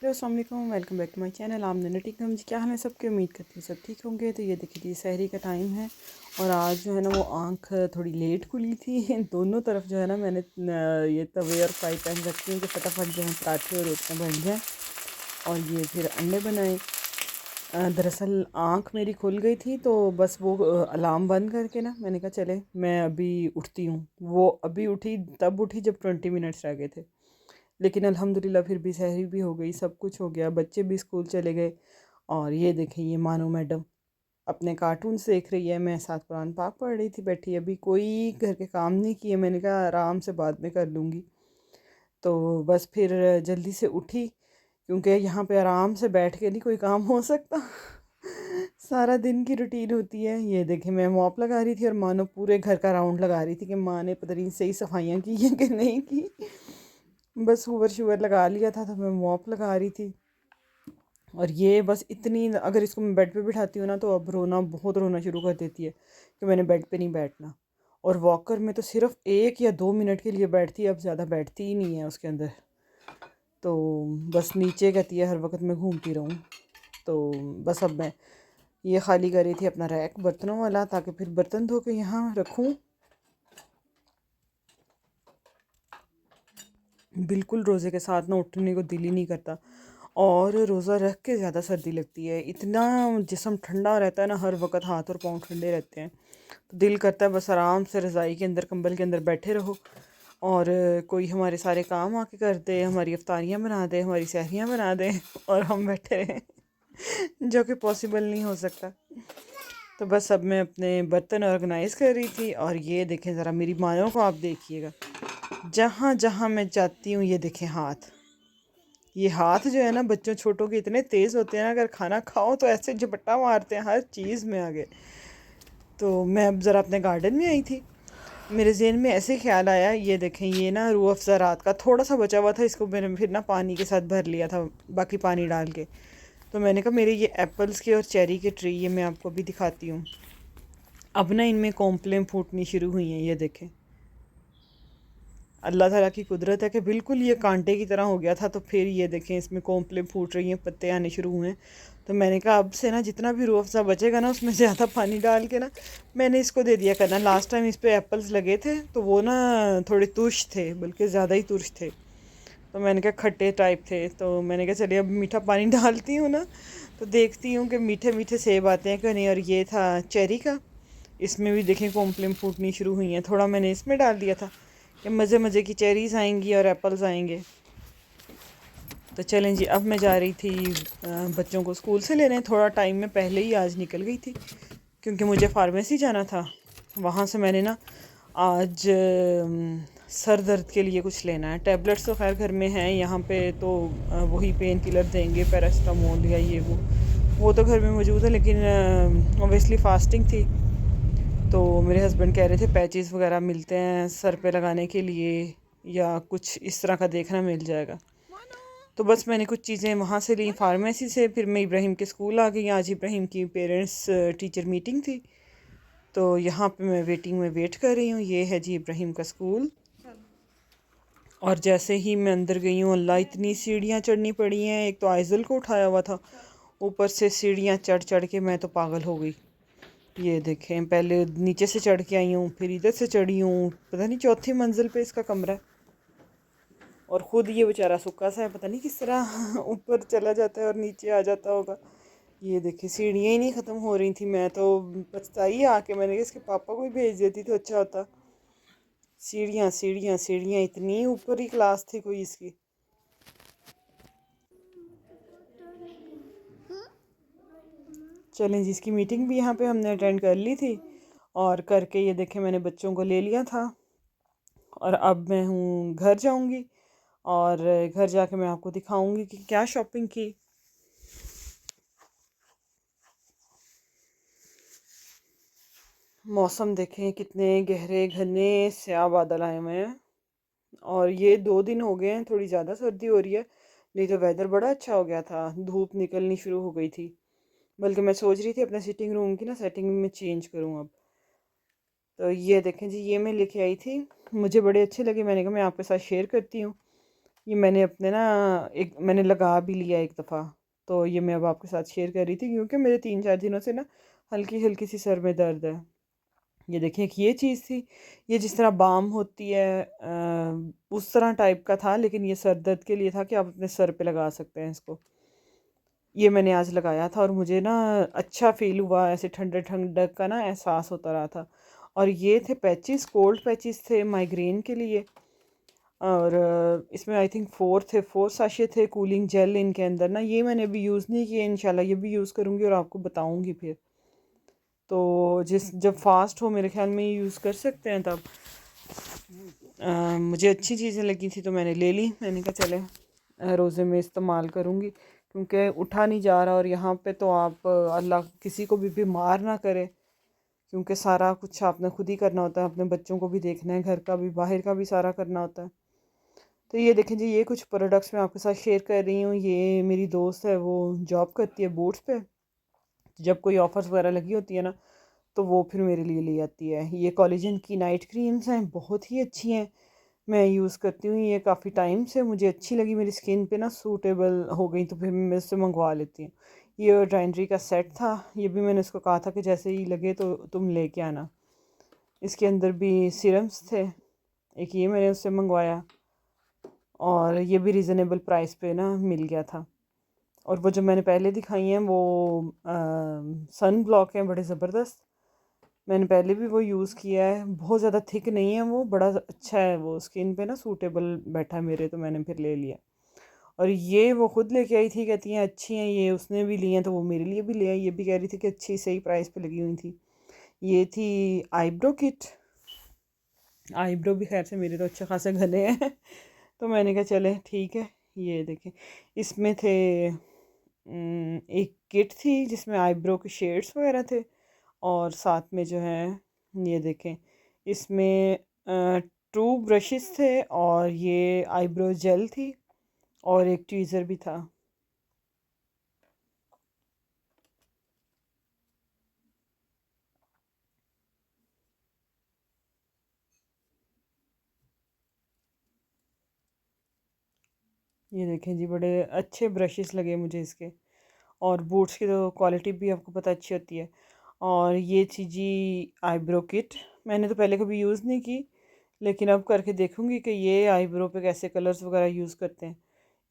Hello अस्सलाम वालेकुम, welcome back to my channel. आमने नटी हम जी, क्या हाल है सबके? उम्मीद करती हूँ सब ठीक होंगे। तो ये देखिए जी, सहरी का टाइम है और आज जो है ना वो आँख थोड़ी लेट खुली थी। दोनों तरफ जो है ना मैंने ये तवे और फ्राई पैन रखी हूँ कि फटाफट जो है पराठे और रोटियाँ बन जाएँ। और ये फिर अंडे बनाए। दरअसल आँख मेरी खुल गई थी तो बस वो अलार्म बंद करके ना मैंने कहा चले मैं अभी उठती हूँ। वो अभी उठी, तब उठी जब 20 मिनट्स रह गए थे। लेकिन अल्हम्दुलिल्लाह फिर भी सहरी भी हो गई, सब कुछ हो गया, बच्चे भी स्कूल चले गए। और ये देखें, ये मानो मैडम अपने कार्टून्स देख रही है, मैं साथ कुरान पाक पढ़ रही थी बैठी। अभी कोई घर के काम नहीं किए, मैंने कहा आराम से बाद में कर लूँगी। तो बस फिर जल्दी से उठी, क्योंकि यहाँ पे आराम से बैठ के नहीं कोई काम हो सकता। सारा दिन की रूटीन होती है। ये देखें, मैं मॉप लगा रही थी और मानो पूरे घर का राउंड लगा रही थी कि माँ ने पता नहीं सही सफाइयाँ की हैं कि नहीं की। बस हुवर शुवर लगा लिया था तो मैं मॉप लगा रही थी। और ये बस इतनी, अगर इसको मैं बेड पे बिठाती हूँ ना तो अब रोना, बहुत रोना शुरू कर देती है कि मैंने बेड पे नहीं बैठना। और वॉकर में तो सिर्फ 1 या 2 मिनट के लिए बैठती है, अब ज़्यादा बैठती ही नहीं है उसके अंदर। तो बस नीचे कहती है हर वक्त मैं घूमती रहूँ। तो बस अब मैं ये खाली कर रही थी अपना रैक बर्तनों वाला, ताकि फिर बर्तन धो के यहाँ रखूँ। बिल्कुल रोज़े के साथ ना उठने को दिल ही नहीं करता। और रोज़ा रख के ज़्यादा सर्दी लगती है, इतना जिस्म ठंडा रहता है ना, हर वक्त हाथ और पाँव ठंडे रहते हैं। तो दिल करता है बस आराम से रज़ाई के अंदर, कंबल के अंदर बैठे रहो और कोई हमारे सारे काम आके कर दे, हमारी अफ्तारियाँ बना दे, हमारी सहरियाँ बना दे और हम बैठे रहें। जो कि पॉसिबल नहीं हो सकता। तो बस अब मैं अपने बर्तन ऑर्गेनाइज़ कर रही थी। और ये देखें ज़रा मेरी मायों को, आप देखिएगा, जहाँ जहाँ मैं जाती हूँ ये देखें हाथ। ये हाथ जो है ना बच्चों छोटों के इतने तेज़ होते हैं ना, अगर खाना खाओ तो ऐसे झपट्टा मारते हैं हर चीज़ में आगे। तो मैं अब ज़रा अपने गार्डन में आई थी, मेरे ज़हन में ऐसे ख्याल आया, ये देखें ये ना रूह अफ़ज़ा रात का थोड़ा सा बचा हुआ था, इसको मैंने फिर ना पानी के साथ भर लिया था, बाकी पानी डाल के। तो मैंने कहा मेरे ये एप्पल्स के और चेरी के ट्री, ये मैं आपको अभी दिखाती हूँ। अब ना इनमें कॉम्प्लेम फूटनी शुरू हुई हैं, ये देखें। अल्लाह ताला की कुदरत है कि बिल्कुल ये कांटे की तरह हो गया था, तो फिर ये देखें इसमें कॉम्प्लेम फूट रही हैं, पत्ते आने शुरू हुए हैं। तो मैंने कहा अब से ना जितना भी रूह अफ़ज़ा बचेगा ना उसमें ज़्यादा पानी डाल के ना मैंने इसको दे दिया करना। लास्ट टाइम इस पे एप्पल्स लगे थे तो वो ना थोड़े तुर्श थे, बल्कि ज़्यादा ही तुर्श थे। तो मैंने कहा खट्टे टाइप थे, तो मैंने कहा चलिए अब मीठा पानी डालती हूँ ना, तो देखती हूँ कि मीठे मीठे सेब आते हैं कि नहीं। और ये था चेरी का, इसमें भी देखें कॉम्प्लेम फूटनी शुरू हुई हैं। थोड़ा मैंने इसमें डाल दिया था कि मज़े मज़े की चेरीज़ आएंगी और एप्पल्स आएंगे। तो चलें जी, अब मैं जा रही थी बच्चों को स्कूल से लेने। थोड़ा टाइम में पहले ही आज निकल गई थी क्योंकि मुझे फार्मेसी जाना था। वहाँ से मैंने ना आज सर दर्द के लिए कुछ लेना है। टैबलेट्स तो खैर घर में हैं यहाँ पे, तो वही पेन किलर देंगे, पैरास्टामोल या ये वो तो घर में मौजूद है। लेकिन ओबियसली फास्टिंग थी, तो मेरे हस्बैंड कह रहे थे पैचेस वगैरह मिलते हैं सर पे लगाने के लिए, या कुछ इस तरह का देखना मिल जाएगा। तो बस मैंने कुछ चीज़ें वहाँ से ली फार्मेसी से। फिर मैं इब्राहिम के स्कूल आ गई। आज इब्राहिम की पेरेंट्स टीचर मीटिंग थी, तो यहाँ पे मैं वेटिंग में वेट कर रही हूँ। ये है जी इब्राहिम का स्कूल। और जैसे ही मैं अंदर गई हूँ, अल्लाह इतनी सीढ़ियाँ चढ़नी पड़ी हैं। एक तो आइज़ल को उठाया हुआ था, ऊपर से सीढ़ियाँ चढ़ चढ़ के मैं तो पागल हो गई। ये देखें, पहले नीचे से चढ़ के आई हूँ, फिर इधर से चढ़ी हूँ, पता नहीं चौथी मंजिल पे इसका कमरा है। और ख़ुद ये बेचारा सूखा सा है, पता नहीं किस तरह ऊपर चला जाता है और नीचे आ जाता होगा। ये देखिए सीढ़ियाँ ही नहीं ख़त्म हो रही थी। मैं तो पछताई आके, मैंने कहा इसके पापा को ही भेज देती तो अच्छा होता। सीढ़ियाँ सीढ़ियाँ सीढ़ियाँ, इतनी ऊपर ही क्लास थी कोई इसकी। चलें जिसकी मीटिंग भी यहाँ पे हमने अटेंड कर ली थी। और करके ये देखें मैंने बच्चों को ले लिया था और अब मैं हूँ घर जाऊँगी। और घर जाके मैं आपको दिखाऊंगी कि क्या शॉपिंग की। मौसम देखें, कितने गहरे घने स्याह बादल आए हुए हैं। और ये 2 दिन हो गए हैं थोड़ी ज़्यादा सर्दी हो रही है, नहीं तो वेदर बड़ा अच्छा हो गया था, धूप निकलनी शुरू हो गई थी। बल्कि मैं सोच रही थी अपने सिटिंग रूम की ना सेटिंग में चेंज करूँ अब। तो ये देखें जी, ये मैं लेके आई थी, मुझे बड़े अच्छे लगे, मैंने कहा मैं आपके साथ शेयर करती हूँ। ये मैंने अपने ना एक मैंने लगा भी लिया एक दफ़ा। तो ये मैं अब आपके साथ शेयर कर रही थी क्योंकि मेरे 3-4 दिनों से ना हल्की-हल्की सी सर में दर्द है। ये देखिए एक ये चीज़ थी, ये जिस तरह बाम होती है उस तरह टाइप का था, लेकिन ये सर दर्द के लिए था कि आप अपने सर पे लगा सकते हैं इसको। ये मैंने आज लगाया था और मुझे ना अच्छा फ़ील हुआ, ऐसे ठंडक-ठंडक का ना एहसास होता रहा था। और ये थे पैचेस, कोल्ड पैचेस थे माइग्रेन के लिए। और इसमें आई थिंक 4 थे, 4 साशे थे कूलिंग जेल इनके अंदर ना। ये मैंने अभी यूज़ नहीं किए, इंशाल्लाह ये भी यूज़ करूँगी और आपको बताऊँगी फिर। तो जब फास्ट हो मेरे ख्याल में ये यूज़ कर सकते हैं तब। मुझे अच्छी चीज़ें लगी थी तो मैंने ले ली। मैंने कहा चले रोज़े में इस्तेमाल करूँगी क्योंकि उठा नहीं जा रहा। और यहाँ पे तो आप अल्लाह किसी को भी बीमार ना करे, क्योंकि सारा कुछ आपने खुद ही करना होता है, अपने बच्चों को भी देखना है, घर का भी बाहर का भी सारा करना होता है। तो ये देखें जी, ये कुछ प्रोडक्ट्स मैं आपके साथ शेयर कर रही हूँ। ये मेरी दोस्त है, वो जॉब करती है बूट्स पे। जब कोई ऑफर्स वगैरह लगी होती है ना तो वो फिर मेरे लिए ले आती है। ये कोलेजन की नाइट क्रीम्स हैं, बहुत ही अच्छी हैं। मैं यूज़ करती हूँ ये काफ़ी टाइम से, मुझे अच्छी लगी, मेरी स्किन पे ना सूटेबल हो गई तो फिर मैं इससे मंगवा लेती हूँ। ये ड्राइनरी का सेट था, ये भी मैंने उसको कहा था कि जैसे ही लगे तो तुम लेके आना। इसके अंदर भी सीरम्स थे, एक ये मैंने उससे मंगवाया और ये भी रिज़नेबल प्राइस पे ना मिल गया था। और वो जो मैंने पहले दिखाई हैं वो सन ब्लॉक हैं, बड़े ज़बरदस्त। मैंने पहले भी वो यूज़ किया है, बहुत ज़्यादा थिक नहीं है वो, बड़ा अच्छा है वो, स्किन पे ना सूटेबल बैठा है मेरे, तो मैंने फिर ले लिया। और ये वो खुद लेके आई थी, कहती हैं अच्छी हैं ये, उसने भी ली हैं तो वो मेरे लिए भी ले आई। ये भी कह रही थी कि अच्छी सही प्राइस पे लगी हुई थी। ये थी आईब्रो किट। आईब्रो भी खैर से मेरे तो अच्छे खासे घने हैं तो मैंने कहा चले ठीक है। ये देखें, इसमें थे एक किट थी जिसमें आईब्रो के शेड्स वगैरह थे और साथ में जो है ये देखें इसमें टू ब्रशेस थे और ये आईब्रो जेल थी और एक ट्वीज़र भी था। ये देखें जी, बड़े अच्छे ब्रशेस लगे मुझे इसके। और बूट्स की तो क्वालिटी भी आपको पता अच्छी होती है। और ये थी जी आईब्रो किट, मैंने तो पहले कभी यूज़ नहीं की, लेकिन अब करके देखूँगी कि ये आईब्रो पे कैसे कलर्स वगैरह यूज़ करते हैं।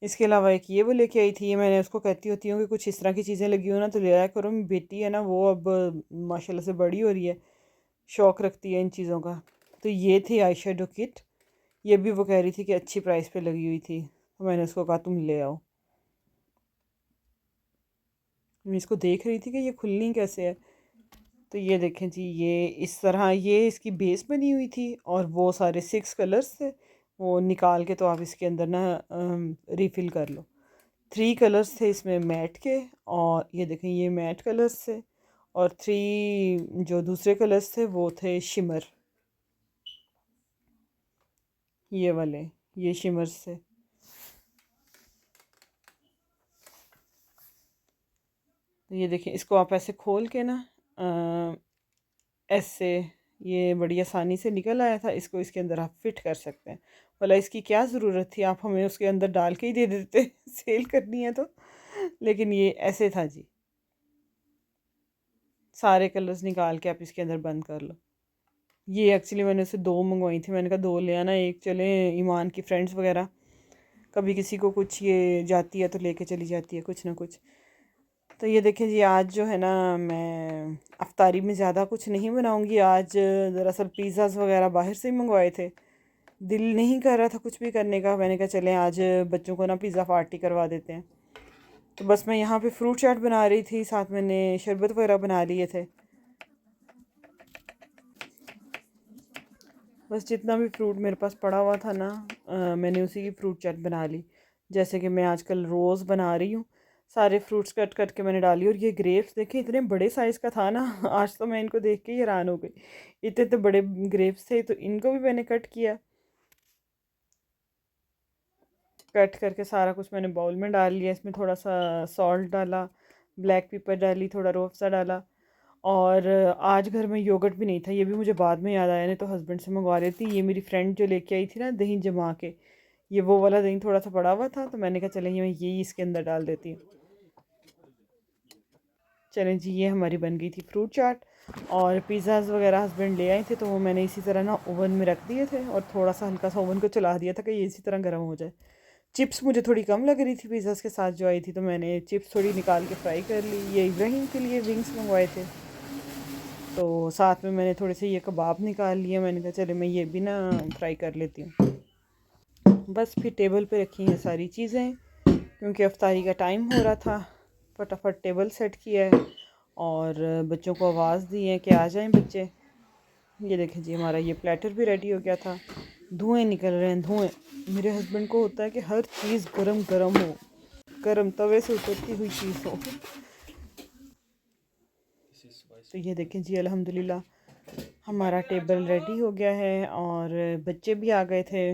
इसके अलावा एक ये वो लेके आई थी, ये मैंने उसको कहती होती हूँ कि कुछ इस तरह की चीज़ें लगी हो ना तो ले आया करो। मेरी बेटी है ना वो अब माशाल्लाह से बड़ी हो रही है, शौक़ रखती है इन चीज़ों का। तो ये थी आई शेडो किट, ये भी वो कह रही थी कि अच्छी प्राइस पे लगी हुई थी, तो मैंने उसको कहा तुम ले आओ। मैं इसको देख रही थी कि ये खुलनी कैसे है। तो ये देखें जी, ये इस तरह ये इसकी बेस बनी हुई थी और वो सारे 6 कलर्स थे। वो निकाल के तो आप इसके अंदर ना रिफ़िल कर लो। 3 कलर्स थे इसमें मैट के, और ये देखें ये मैट कलर्स थे। और 3 जो दूसरे कलर्स थे वो थे शिमर, ये वाले, ये शिमर्स थे। तो ये देखें, इसको आप ऐसे खोल के ना ऐसे, ये बड़ी आसानी से निकल आया था। इसको इसके अंदर आप फिट कर सकते हैं। भला इसकी क्या ज़रूरत थी, आप हमें उसके अंदर डाल के ही दे देते सेल करनी है तो। लेकिन ये ऐसे था जी, सारे कलर्स निकाल के आप इसके अंदर बंद कर लो। ये एक्चुअली मैंने उसे 2 मंगवाई थी, मैंने कहा 2 ले आना, एक चले ईमान की फ्रेंड्स वगैरह, कभी किसी को कुछ ये जाती है तो लेके चली जाती है कुछ ना कुछ। तो ये देखें जी, आज जो है ना मैं अफ्तारी में ज़्यादा कुछ नहीं बनाऊंगी। आज दरअसल पिज़्ज़ाज़ वगैरह बाहर से ही मंगवाए थे, दिल नहीं कर रहा था कुछ भी करने का। मैंने कहा चलें आज बच्चों को ना पिज़्ज़ा पार्टी करवा देते हैं। तो बस मैं यहाँ पे फ्रूट चाट बना रही थी, साथ मैंने शरबत वगैरह बना लिए थे। बस जितना भी फ्रूट मेरे पास पड़ा हुआ था ना मैंने उसी की फ्रूट चाट बना ली। जैसे कि मैं आजकल रोज़ बना रही हूँ, सारे फ्रूट्स कट कट के मैंने डाली। और ये ग्रेप्स देखें इतने बड़े साइज़ का था ना आज तो मैं इनको देख के ही हैरान हो गई, इतने इतने बड़े ग्रेप्स थे। तो इनको भी मैंने कट किया, कट करके सारा कुछ मैंने बाउल में डाल लिया। इसमें थोड़ा सा सॉल्ट डाला, ब्लैक पेपर डाली, थोड़ा रूह अफ़ज़ा डाला। और आज घर में योगर्ट भी नहीं था, ये भी मुझे बाद में याद आया, नहीं तो हस्बैंड से मंगवा रही थी। ये मेरी फ्रेंड जो लेके आई थी ना दही जमा के, ये वो वाला दही थोड़ा सा पड़ा हुआ था, तो मैंने कहा चलें मैं यही इसके अंदर डाल देती हूँ। चलें जी, ये हमारी बन गई थी फ्रूट चाट। और पिज़्ज़ाज़ वगैरह हस्बैंड ले आए थे, तो वो मैंने इसी तरह ना ओवन में रख दिए थे और थोड़ा सा हल्का सा ओवन को चला दिया था कि ये इसी तरह गर्म हो जाए। चिप्स मुझे थोड़ी कम लग रही थी पिज़्ज़ाज़ के साथ जो आई थी, तो मैंने चिप्स थोड़ी निकाल के फ्राई कर ली। ये इब्राहिम के लिए विंग्स मंगवाए थे, तो साथ में मैंने थोड़े से ये कबाब निकाल लिए। मैंने कहा चले मैं ये भी ना फ्राई कर लेती हूँ। बस फिर टेबल पे रखी हैं सारी चीज़ें, क्योंकि अफ्तारी का टाइम हो रहा था। फटाफट टेबल सेट किया है और बच्चों को आवाज़ दी है कि आ जाएं बच्चे। ये देखें जी, हमारा ये प्लेटर भी रेडी हो गया था। धुएं निकल रहे हैं, धुएं। मेरे हस्बैंड को होता है कि हर चीज़ गरम गरम हो, गरम तवे से उतरती हुई चीज़ हो। तो ये देखें जी, अल्हम्दुलिल्लाह हमारा टेबल रेडी हो गया है और बच्चे भी आ गए थे।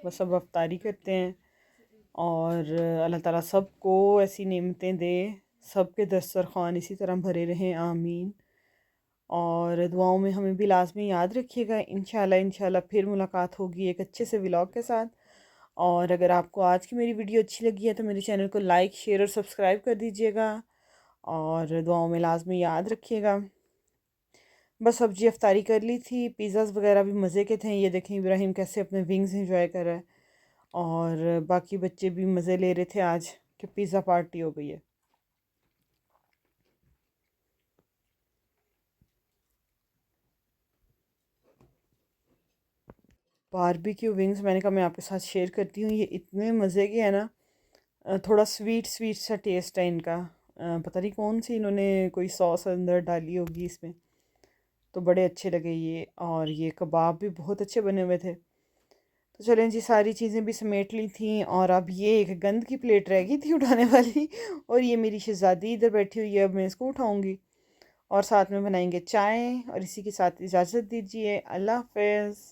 बस अब अफ्तारी करते हैं और अल्लाह ताला सबको ऐसी नेमतें दे, सबके दस्तरख़्वान इसी तरह भरे रहें, आमीन। और दुआओं में हमें भी लाज़मी याद रखिएगा। इंशाल्लाह फिर मुलाकात होगी एक अच्छे से व्लॉग के साथ। और अगर आपको आज की मेरी वीडियो अच्छी लगी है तो मेरे चैनल को लाइक, शेयर और सब्सक्राइब कर दीजिएगा और दुआओं में लाज़मी याद रखिएगा। बस सब्जी अफ्तारी कर ली थी। पिज़्ज़ाज़ वगैरह भी मज़े के थे। ये देखें इब्राहिम कैसे अपने विंग्स इंजॉय कर रहा है और बाकी बच्चे भी मज़े ले रहे थे आज कि पिज़्ज़ा पार्टी हो गई है। बारबेक्यू विंग्स मैंने कहा मैं आपके साथ शेयर करती हूँ। ये इतने मज़े के हैं ना, थोड़ा स्वीट स्वीट सा टेस्ट है इनका। पता नहीं कौन सी इन्होंने कोई सॉस अंदर डाली होगी इसमें, तो बड़े अच्छे लगे ये। और ये कबाब भी बहुत अच्छे बने हुए थे। तो चलें जी, सारी चीज़ें भी समेट ली थी और अब ये एक गंद की प्लेट रह गई थी उठाने वाली। और ये मेरी शहज़ादी इधर बैठी हुई है, अब मैं इसको उठाऊँगी और साथ में बनाएंगे चाय। और इसी के साथ इजाज़त दीजिए, अल्लाह हाफ़िज़।